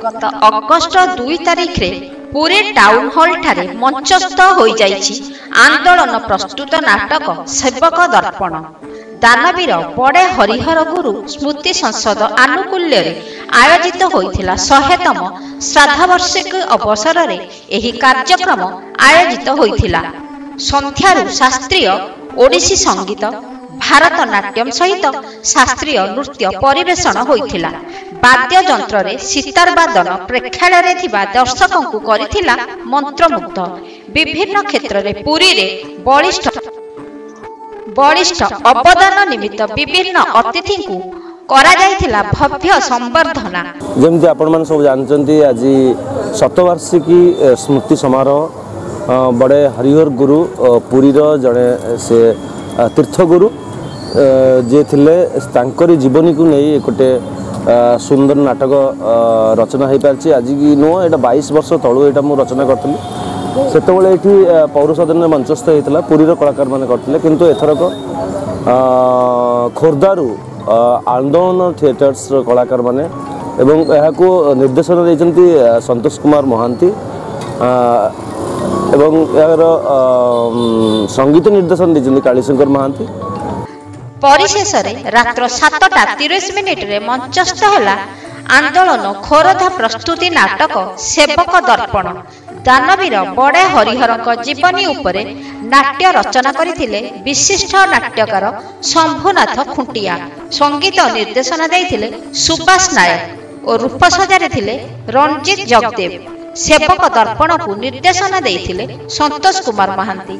गत अगस्ट 2 तारिख रे पुरी टाउन हॉल ठारे मंचस्थ हो जाइछि आंदोलन प्रस्तुत नाटक सेवक दर्पण। दानवीर बड़े हरिहर गुरु स्मृति संसद आनुकूल्य आयोजित होइथिला 100तम श्राद्धवार्षिक अवसर रे एही कार्यक्रम आयोजित होइथिला। संध्यारू शास्त्रीय ओडिसी संगीत भारतनाट्यम सहित शास्त्रीय नृत्य परिवेषण होइथिला। वाद्य यंत्र रे सितार वादन प्रेक्षालय रे थिबा दर्शकों को करिथिला मंत्रमुग्ध। विभिन्न क्षेत्र रे पुरी रे बलिष्ठ अवदान निमित्त विभिन्न अतिथि को करा जाइथिला भव्य संबर्धना। जेमति आपण मन सब जानचंती आज शतवार्षिकी स्मृति समारोह बड़े हरिहर गुरु पुरी रो जड़े से तीर्थगुरु जे थिले तांकरी जीवनी को नहीं गोटे सुंदर नाटक रचना हो पार्ची। आज की नुह एटा 22 वर्ष तलू एटा मु रचना करथली। सेतबेले एठी पौर सदन मंचस्थ होइतला पुरीर कलाकार माने करथिले, किंतु एथरक खोर्धारू आंदोलन थिएटर्स कलाकार माने एवं एहाको निर्देशन दैछंती संतोष कुमार महांती एवं यार संगीत निर्देशन दैछंती कालीशंकर महांती। परिशेष रात्र 7:30 रे मंचस्थ होला आंदोलन खोरधा प्रस्तुति नाटक सेवक दर्पण। दानवीर बड़े हरिहर जीवनी उपरे नाट्य रचना करथिले विशिष्ट नाट्यकार शंभुनाथ खुंटिया। संगीत निर्देशन दैथिले सुभाष नायक और रूप सजारे थिले रंजित जगदेव। सेवक दर्पण को निर्देशन दैथिले संतोष कुमार महांती।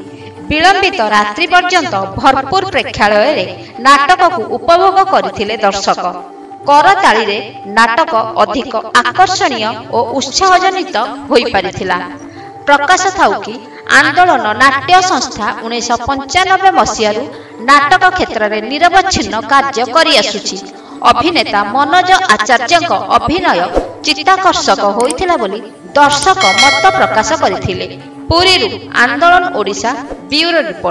विलंबित रात्रि पर्यंत भरपूर प्रेक्षालय रे नाटक को उपभोग करथिले दर्शक। करताली रे नाटक अधिक आकर्षणीय और उत्साहजनित होई परिथिला। प्रकाश थाउ कि आंदोलन नाट्य संस्था 1995 मसीहारू नाटक क्षेत्र में निरवच्छिन्न कार्य करि आसुछि। अभिनेता मनोज आचार्य अभिनय चित्ताकर्षक होइथिला बोली दर्शक मत प्रकाश करथिले। पुरीरू आंदोलन ओडिशा ब्यूरो रिपोर्ट।